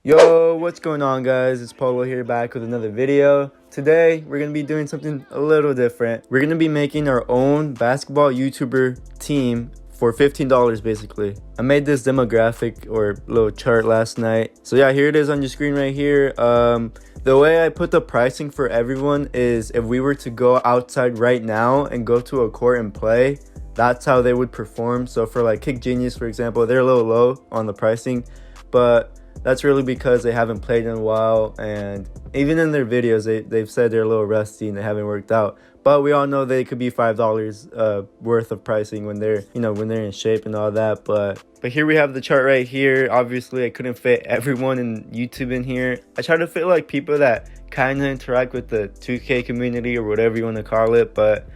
Yo, what's going on, guys? It's Polo here, back with another video. Today we're gonna be doing something a little different. We're gonna be making our own basketball YouTuber team for $15 basically. I made this demographic or little chart last night, so yeah, here it is on your screen right here. The way I put the pricing for everyone is if we were to go outside right now and go to a court and play, that's how they would perform. So for like Kick Genius, for example, they're a little low on the pricing, but that's really because they haven't played in a while, and even in their videos they've said they're a little rusty and they haven't worked out. But we all know they could be $5 worth of pricing when they're when they're in shape and all that. But here we have the chart right here. Obviously I couldn't fit everyone in YouTube in here. I tried to fit like people that kind of interact with the 2K community or whatever you want to call it, but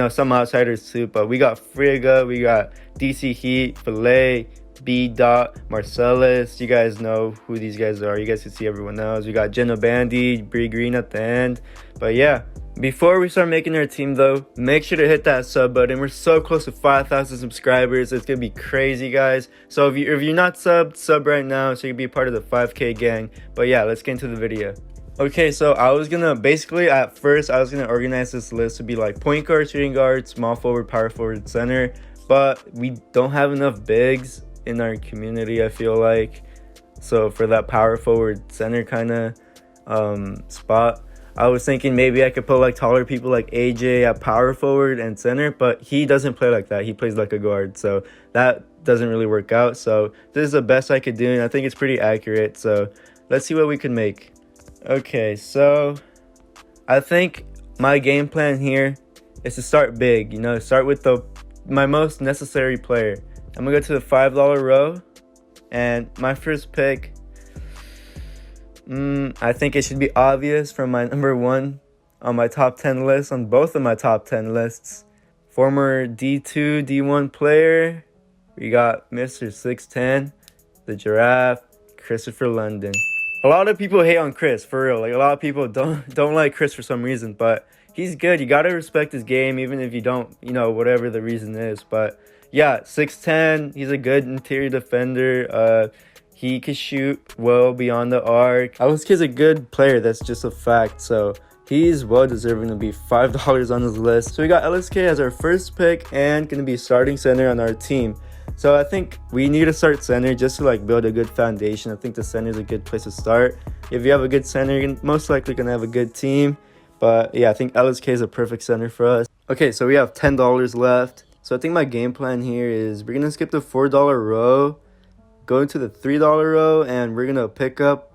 some outsiders too. But we got Frigga, we got DC Heat, Filet, B. Dot, Marcellus. You guys know who these guys are. You guys can see everyone else. We got Jenna Bandy, Bree Green at the end. But yeah, before we start making our team though, make sure to hit that sub button. We're so close to 5,000 subscribers. It's gonna be crazy, guys. So if you're not subbed, sub right now so you can be a part of the 5K gang. But yeah, let's get into the video. Okay, so at first I was gonna organize this list to be like point guard, shooting guard, small forward, power forward, center. But we don't have enough bigs in our community, I feel like. So for that power forward center kind of spot, I was thinking maybe I could put like taller people like AJ at power forward and center, but he doesn't play like that. He plays like a guard, so that doesn't really work out. So this is the best I could do, and I think it's pretty accurate. So let's see what we can make. Okay, so I think my game plan here is to start big, start with my most necessary player. I'm gonna go to the $5 row, and my first pick, I think it should be obvious from my number one on my top 10 list, on both of my top 10 lists. Former D2, D1 player, we got Mr. 6'10", the Giraffe, Christopher London. A lot of people hate on Chris, for real. Like, a lot of people don't like Chris for some reason, but he's good. You gotta respect his game, even if you don't, whatever the reason is. But yeah, 6'10", he's a good interior defender. He can shoot well beyond the arc. Kid's a good player, that's just a fact. So he's well deserving to be $5 on his list. So we got LSK as our first pick and gonna be starting center on our team. So I think we need to start center just to like build a good foundation. I think the center is a good place to start. If you have a good center, you're most likely gonna have a good team. But yeah, I think LSK is a perfect center for us. Okay, so we have $10 left. So I think my game plan here is we're gonna skip the $4 row, go into the $3 row, and we're gonna pick up,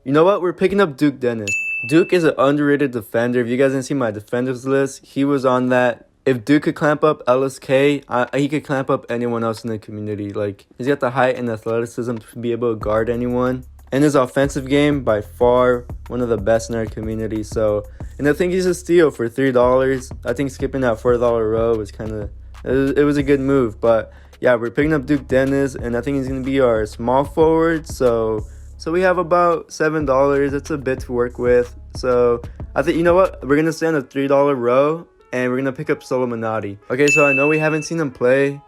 we're picking up Duke Dennis. Duke is an underrated defender. If you guys didn't see my defenders list, he was on that. If Duke could clamp up LSK, he could clamp up anyone else in the community. Like, he's got the height and athleticism to be able to guard anyone. And his offensive game, by far, one of the best in our community. So, and I think he's a steal for $3. I think skipping that $4 row was it was a good move. But yeah, we're picking up Duke Dennis, and I think he's going to be our small forward. So we have about $7. That's a bit to work with. So I think, we're going to stay on the $3 row, and we're going to pick up Solomonati. Okay, so I know we haven't seen him play.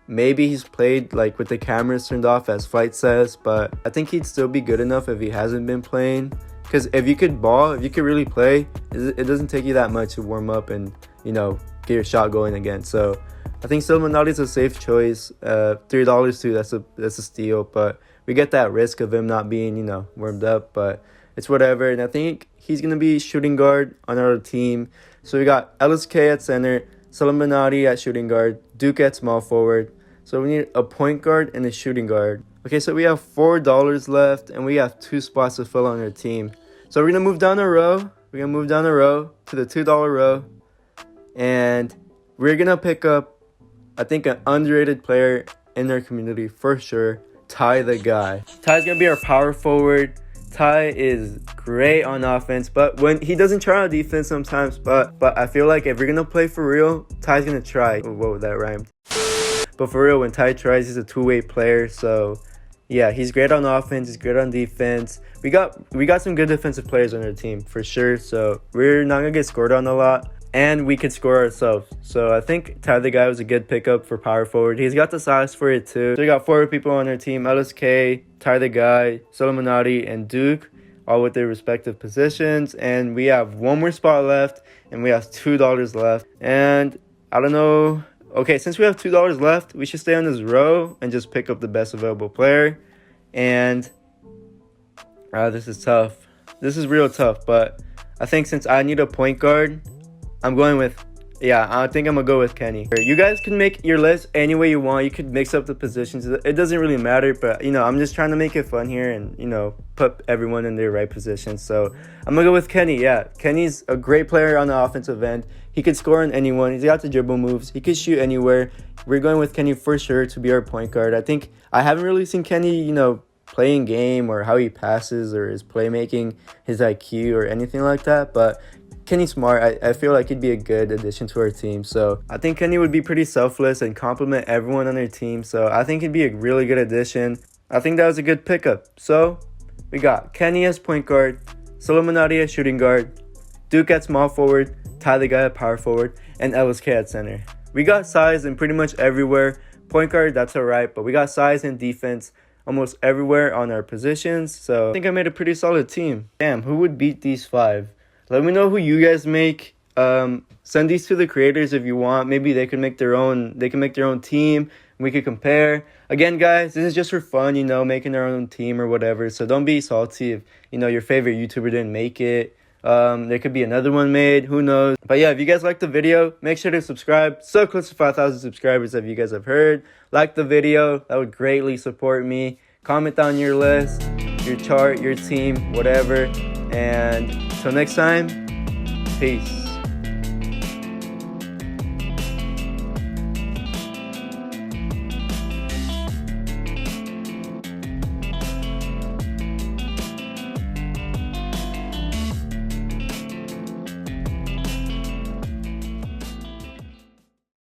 Maybe he's played like with the cameras turned off, as Flight says, but I think he'd still be good enough if he hasn't been playing. Because if you could really play, it doesn't take you that much to warm up and, get your shot going again. So I think Solomonati's a safe choice. $3 too, that's a steal. But we get that risk of him not being, warmed up, but it's whatever. And I think he's going to be shooting guard on our team. So we got LSK at center, Solomonati at shooting guard, Duke at small forward. So we need a point guard and a shooting guard. Okay, so we have $4 left, and we have 2 spots to fill on our team. So we're going to move down a row. We're going to move down a row to the $2 row. And we're going to pick up, I think, an underrated player in our community for sure, Ty the Guy. Ty's going to be our power forward. Ty is great on offense, but when he doesn't try on defense sometimes, but I feel like if we're going to play for real, Ty's going to try. Whoa, that rhymed. But for real, when Ty tries, he's a two-way player. So yeah, he's great on offense. He's great on defense. We got some good defensive players on our team for sure. So we're not gonna get scored on a lot. and we could score ourselves. So I think Ty the Guy was a good pickup for power forward. He's got the size for it too. So we got 4 people on our team: LSK, Ty the Guy, Solomonati, and Duke, all with their respective positions. And we have 1 more spot left, and we have $2 left. And I don't know. Okay, since we have $2 left, we should stay on this row and just pick up the best available player. And this is tough. This is real tough, but I think since I need a point guard, I'm going with, I think I'm going to go with Kenny. You guys can make your list any way you want. You could mix up the positions. It doesn't really matter, but, I'm just trying to make it fun here and, put everyone in their right position. So I'm going to go with Kenny. Yeah, Kenny's a great player on the offensive end. He could score on anyone. He's got the dribble moves. He could shoot anywhere. We're going with Kenny for sure to be our point guard. I haven't really seen Kenny, playing game or how he passes or his playmaking, his IQ or anything like that, but Kenny's smart. I feel like he'd be a good addition to our team. So I think Kenny would be pretty selfless and compliment everyone on our team. So I think he'd be a really good addition. I think that was a good pickup. So we got Kenny as point guard, Solomonati as shooting guard, Duke at small forward, Ty the Guy at power forward, and LSK at center. We got size in pretty much everywhere. Point guard, that's alright, but we got size and defense almost everywhere on our positions. So I think I made a pretty solid team. Damn, who would beat these 5? Let me know who you guys make. Send these to the creators if you want. Maybe they can make their own. They can make their own team. We could compare. Again, guys, this is just for fun. Making their own team or whatever. So don't be salty if your favorite YouTuber didn't make it. There could be another one made. Who knows? But yeah, if you guys liked the video, make sure to subscribe. So close to 5,000 subscribers, if you guys have heard. Like the video. That would greatly support me. Comment down your list, your chart, your team, whatever. And until next time, peace.